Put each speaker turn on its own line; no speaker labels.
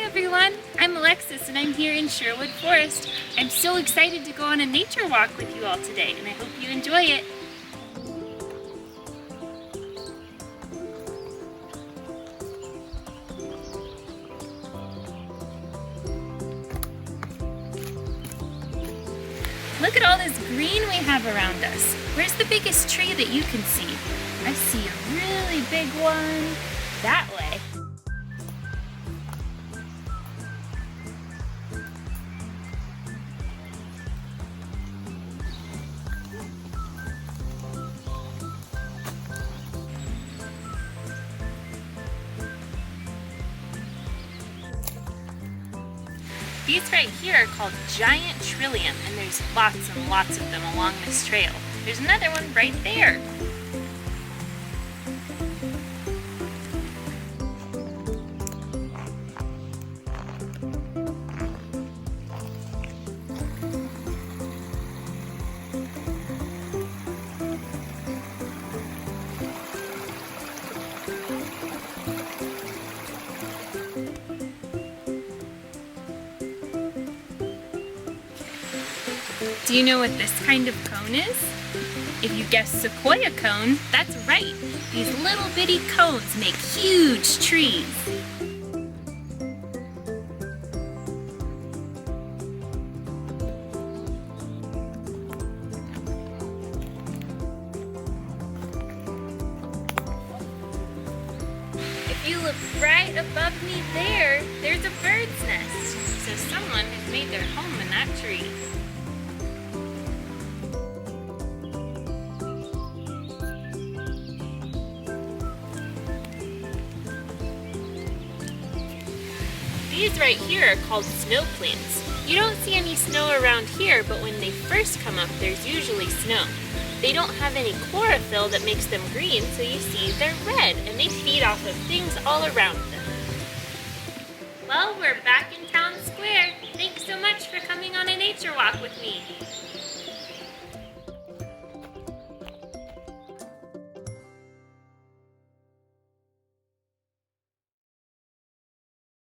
everyone, I'm Alexis and I'm here in Sherwood Forest. I'm so excited to go on a nature walk with you all today and I hope you enjoy it. Look at all this green we have around us. Where's the biggest tree that you can see? I see a really big one that way. These right here are called giant trillium, and there's lots and lots of them along this trail. There's another one right there. Do you know what this kind of cone is? If you guessed sequoia cone, that's right. These little bitty cones make huge trees. If you look right above me there, there's a bird's nest. So someone has made their home in that tree. These right here are called snow plants. You don't see any snow around here, but when they first come up, there's usually snow. They don't have any chlorophyll that makes them green, so you see they're red, and they feed off of things all around them. Well, we're back in town square. Thanks so much for coming on a nature walk with me.